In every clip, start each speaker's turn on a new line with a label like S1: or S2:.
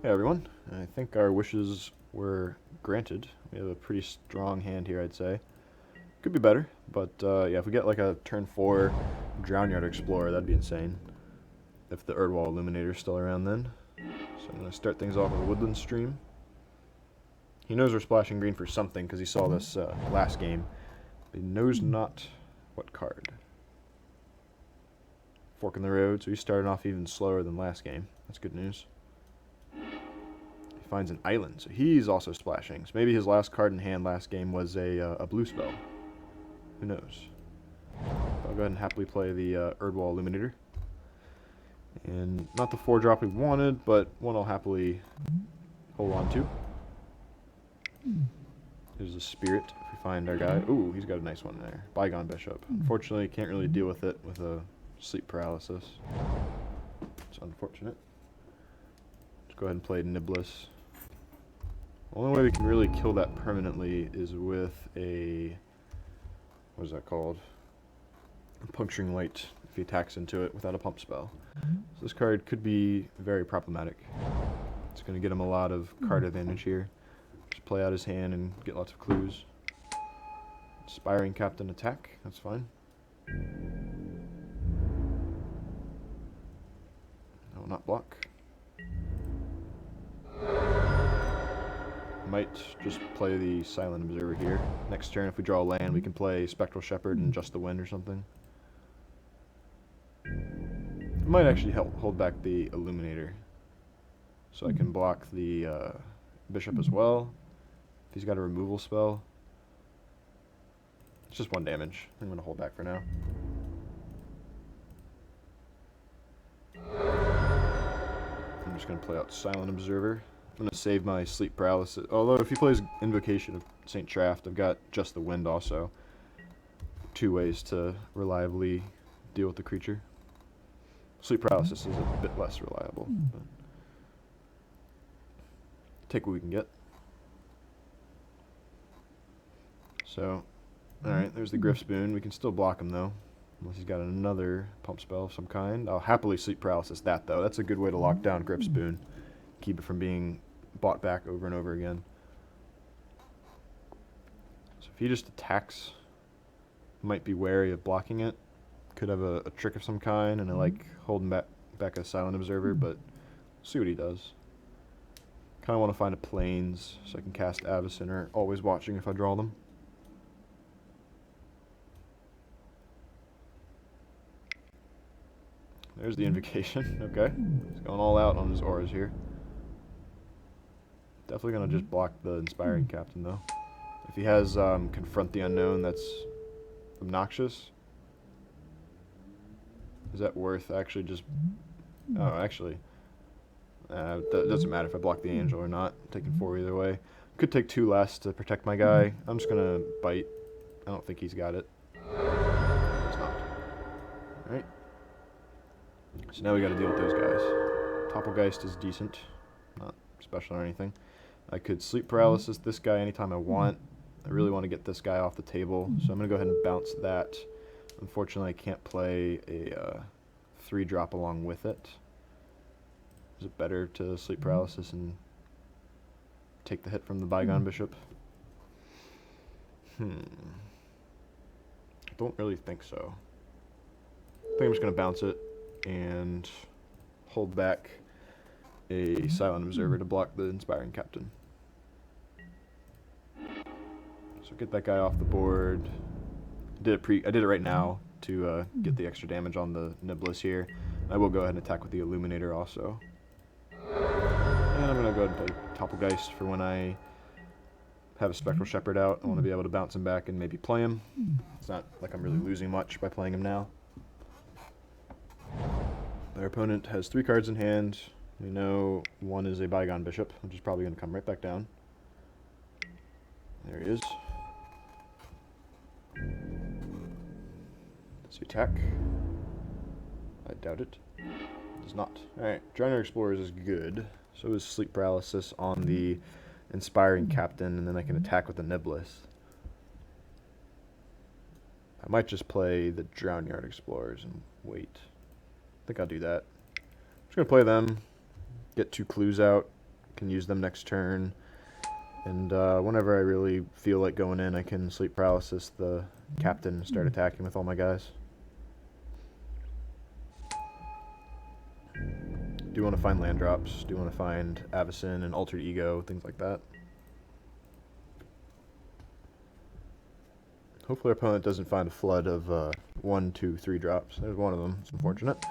S1: Hey everyone, I think our wishes were granted. We have a pretty strong hand here, I'd say. Could be better, but yeah, if we get like a turn 4 Drownyard Explorer, that'd be insane. If the Erdwall Illuminator's still around then. So I'm going to start things off with a Woodland Stream. He knows we're splashing green for something because he saw this last game. But he knows not what card. Fork in the road, so he's starting off even slower than last game. That's good news. Finds an island, so he's also splashing. So maybe his last card in hand last game was a blue spell. Who knows? I'll go ahead and happily play the Erdwall Illuminator. And not the 4-drop we wanted, but one I'll happily hold on to. There's a Spirit if we find our guy. Ooh, he's got a nice one there. Bygone Bishop. Unfortunately, can't really deal with it with a sleep paralysis. It's unfortunate. Let's go ahead and play Niblis. The only way we can really kill that permanently is with a, what is that called? A Puncturing Light, if he attacks into it without a pump spell. So this card could be very problematic. It's going to get him a lot of card advantage here. Just play out his hand and get lots of clues. Inspiring Captain attack, that's fine. I will not block. Might just play the Silent Observer here. Next turn, if we draw a land, we can play Spectral Shepherd and Just the Wind or something. It might actually help hold back the Illuminator. So I can block the Bishop as well. If he's got a removal spell. It's just 1 damage. I'm going to hold back for now. I'm just going to play out Silent Observer. I'm going to save my sleep paralysis. Although if he plays Invocation of St. Traft, I've got Just the Wind also. 2 ways to reliably deal with the creature. Sleep paralysis is a bit less reliable. But take what we can get. So, alright, there's the Griff Spoon. We can still block him though. Unless he's got another pump spell of some kind. I'll happily sleep paralysis that though. That's a good way to lock down Griff Spoon. Keep it from being bought back over and over again. So if he just attacks, might be wary of blocking it. Could have a trick of some kind, and I like holding back a Silent Observer, but see what he does. Kind of want to find a Plains so I can cast Avacyn or Always Watching if I draw them. There's the Invocation, okay. He's going all out on his auras here. Definitely going to just block the Inspiring Captain, though. If he has Confront the Unknown, that's obnoxious. Is that worth actually just... Oh, actually. That doesn't matter if I block the Angel or not. I'm taking 4 either way. Could take 2 less to protect my guy. I'm just going to bite. I don't think he's got it. It's not. Alright. So now we got to deal with those guys. Topplegeist is decent. Not special or anything. I could sleep paralysis this guy anytime I want. I really want to get this guy off the table, so I'm going to go ahead and bounce that. Unfortunately, I can't play a 3-drop along with it. Is it better to sleep paralysis and take the hit from the Bygone Bishop? I don't really think so. I think I'm just going to bounce it and hold back a Silent Observer to block the Inspiring Captain. So get that guy off the board. I did it right now to get the extra damage on the Niblis here. I will go ahead and attack with the Illuminator also. And I'm going to go ahead and play Topplegeist for when I have a Spectral Shepherd out. I want to be able to bounce him back and maybe play him. It's not like I'm really losing much by playing him now. Their opponent has 3 cards in hand. We know one is a Bygone Bishop, which is probably going to come right back down. There he is. Does he attack? I doubt it. Does not. Alright, Drowner Explorers is good. So is Sleep Paralysis on the Inspiring Captain, and then I can attack with the Niblis. I might just play the Drownyard Explorers and wait. I think I'll do that. I'm just going to play them, get 2 clues out, Can use them next turn. And whenever I really feel like going in, I can sleep paralysis the captain and start attacking with all my guys. Do want to find land drops. Do want to find Avacyn and Altered Ego, things like that. Hopefully our opponent doesn't find a flood of 1, 2, 3 drops. There's one of them. It's unfortunate.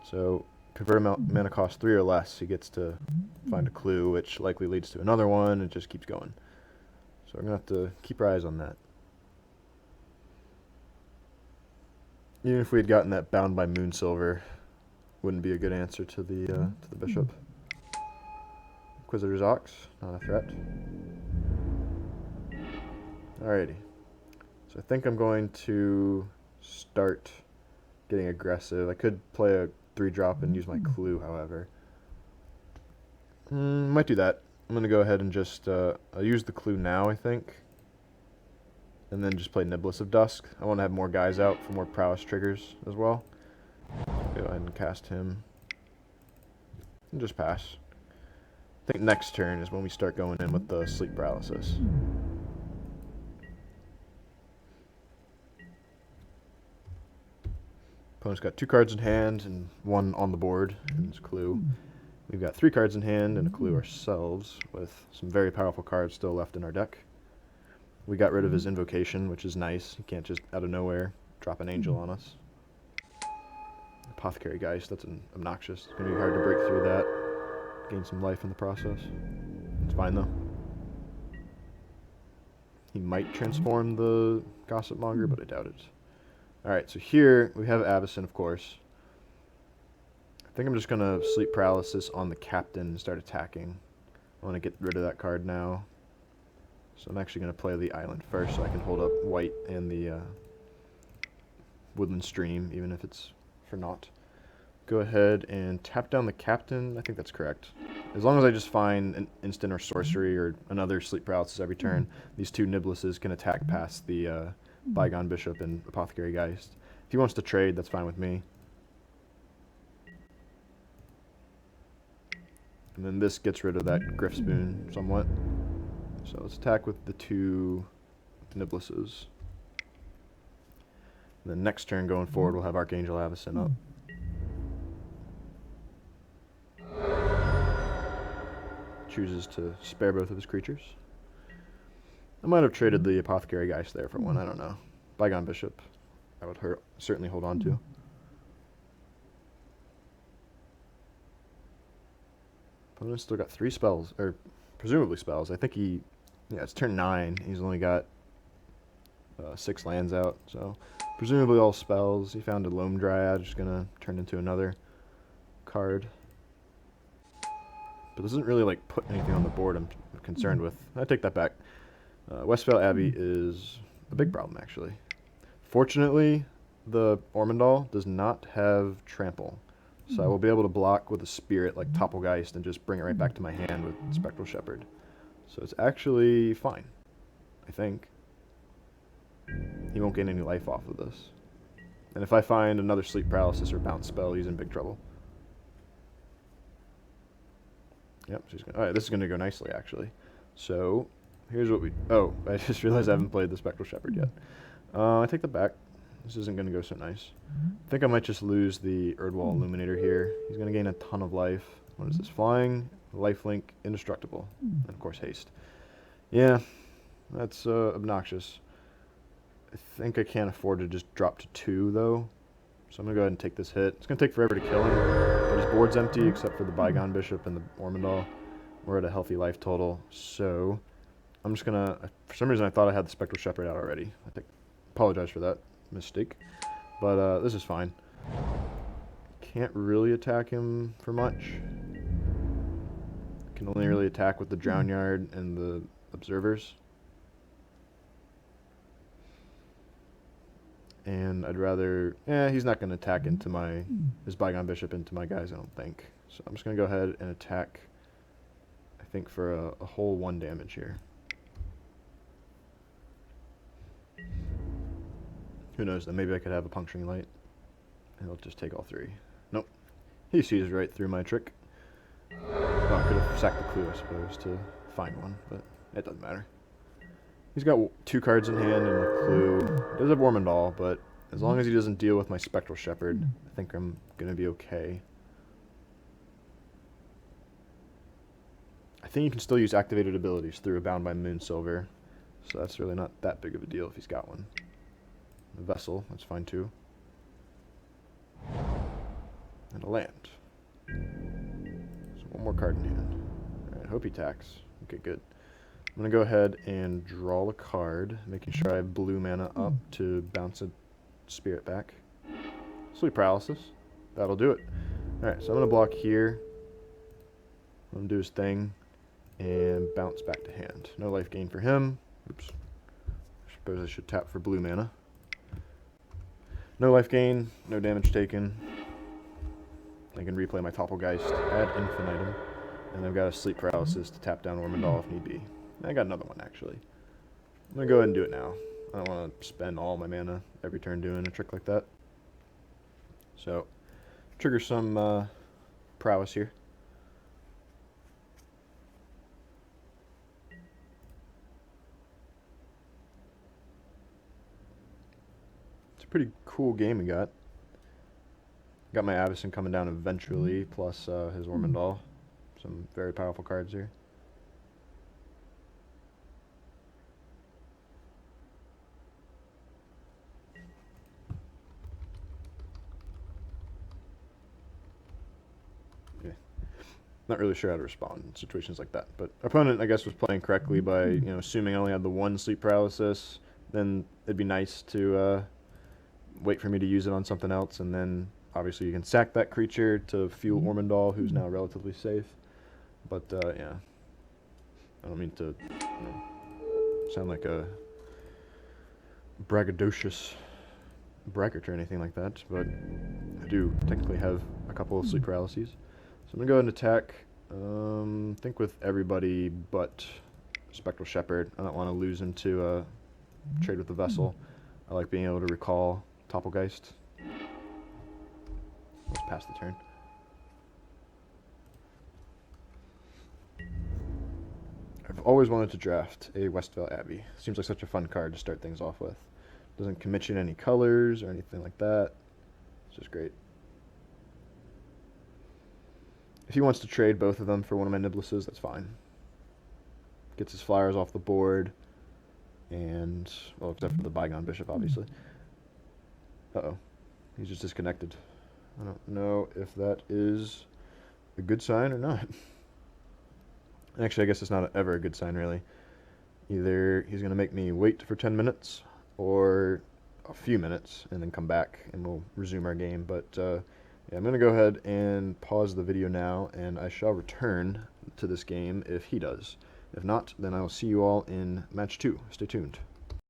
S1: So convert mana cost 3 or less. He gets to find a clue, which likely leads to another one. It just keeps going. So we're going to have to keep our eyes on that. Even if we had gotten that Bound by Moonsilver, wouldn't be a good answer to the bishop. Inquisitor's Ox, not a threat. Alrighty. So I think I'm going to start getting aggressive. I could play a 3-drop and use my clue, however. Might do that. I'm going to go ahead and just I'll use the clue now, I think. And then just play Niblis of Dusk. I want to have more guys out for more prowess triggers as well. Go ahead and cast him. And just pass. I think next turn is when we start going in with the sleep paralysis. Opponent's got 2 cards in hand and 1 on the board in his clue. We've got 3 cards in hand and a clue ourselves with some very powerful cards still left in our deck. We got rid of his invocation, which is nice. He can't just out of nowhere drop an angel on us. Apothecary Geist, that's obnoxious. It's going to be hard to break through that. Gain some life in the process. It's fine though. He might transform the Gossip Monger, but I doubt it. Alright, so here we have Avacyn, of course. I think I'm just going to sleep paralysis on the captain and start attacking. I want to get rid of that card now. So I'm actually going to play the island first so I can hold up white and the woodland stream, even if it's for naught. Go ahead and tap down the captain. I think that's correct. As long as I just find an instant or sorcery or another sleep paralysis every turn, these 2 Niblises can attack past the Bygone Bishop and Apothecary Geist. If he wants to trade, that's fine with me. And then this gets rid of that Griff Spoon somewhat. So let's attack with the 2 Niblises. And then next turn going forward, we'll have Archangel Avacyn up. Chooses to spare both of his creatures. I might have traded the Apothecary Geist there for one, I don't know. Bygone Bishop, I would certainly hold on to. Opponent's still got 3 spells, or presumably spells. I think yeah, it's turn 9. He's only got 6 lands out, so presumably all spells. He found a Loam Dryad, just gonna turn into another card. But doesn't really like put anything on the board I'm concerned with. I take that back. Westvale Abbey is a big problem, actually. Fortunately, the Ormondal does not have Trample, so I will be able to block with a Spirit like Topplegeist and just bring it right back to my hand with Spectral Shepherd. So it's actually fine, I think. He won't gain any life off of this. And if I find another Sleep Paralysis or Bounce spell, he's in big trouble. Yep, she's gonna, alright, this is going to go nicely, actually. So, here's what we... Oh, I just realized I haven't played the Spectral Shepherd yet. I take that back. This isn't going to go so nice. I think I might just lose the Erdwall Illuminator here. He's going to gain a ton of life. What is this? Flying, lifelink, indestructible, and of course haste. Yeah, that's obnoxious. I think I can't afford to just drop to 2, though. So I'm going to go ahead and take this hit. It's going to take forever to kill him, but his board's empty except for the Bygone Bishop and the Ormondal. We're at a healthy life total, so I'm just going to... For some reason, I thought I had the Spectral Shepherd out already. Apologize for that mistake, but this is fine. Can't really attack him for much. Can only really attack with the Drown Yard and the Observers. And I'd rather... he's not going to attack into his Bygone Bishop into my guys, I don't think. So I'm just going to go ahead and attack, I think, for a whole 1 damage here. Who knows, then maybe I could have a Puncturing Light. And it'll just take all 3. Nope. He sees right through my trick. Oh, I could have sack the clue, I suppose, to find one, but it doesn't matter. He's got 2 cards in hand and a clue. He does have Ormondal, but as long as he doesn't deal with my Spectral Shepherd, I think I'm going to be okay. I think you can still use activated abilities through a Bound by Moonsilver, so that's really not that big of a deal if he's got one. A Vessel, that's fine too. And a land. So 1 more card in hand. Alright, hope he attacks. Okay, good. I'm going to go ahead and draw a card, making sure I have blue mana up to bounce a spirit back. Sleep Paralysis. That'll do it. Alright, so I'm going to block here. Let him do his thing. And bounce back to hand. No life gain for him. Oops. I suppose I should tap for blue mana. No life gain, no damage taken. I can replay my Topplegeist, add Infinitum, and I've got a Sleep Paralysis to tap down Ormondal if need be. I got another one, actually. I'm going to go ahead and do it now. I don't want to spend all my mana every turn doing a trick like that. So, trigger some prowess here. Pretty cool game we got. Got my Avacyn coming down eventually, plus his Ormondal. Some very powerful cards here. Yeah. Not really sure how to respond in situations like that, but opponent, I guess, was playing correctly by, assuming I only had the 1 Sleep Paralysis. Then it'd be nice to wait for me to use it on something else, and then obviously you can sack that creature to fuel Ormondal, who's now relatively safe. But yeah, I don't mean to sound like a braggadocious braggart or anything like that, but I do technically have a couple of Sleep Paralyses. So I'm going to go ahead and attack, I think with everybody but Spectral Shepherd. I don't want to lose him to trade with the Vessel. I like being able to recall Topplegeist. Let's pass the turn. I've always wanted to draft a Westvale Abbey. Seems like such a fun card to start things off with. Doesn't commit you to any colors or anything like that. It's just great. If he wants to trade both of them for one of my Nibluses, that's fine. Gets his flyers off the board. And, well, except for the Bygone Bishop, obviously. Uh-oh. He's just disconnected. I don't know if that is a good sign or not. Actually, I guess it's not ever a good sign, really. Either he's going to make me wait for 10 minutes or a few minutes and then come back and we'll resume our game. But yeah, I'm going to go ahead and pause the video now, and I shall return to this game if he does. If not, then I will see you all in match 2. Stay tuned.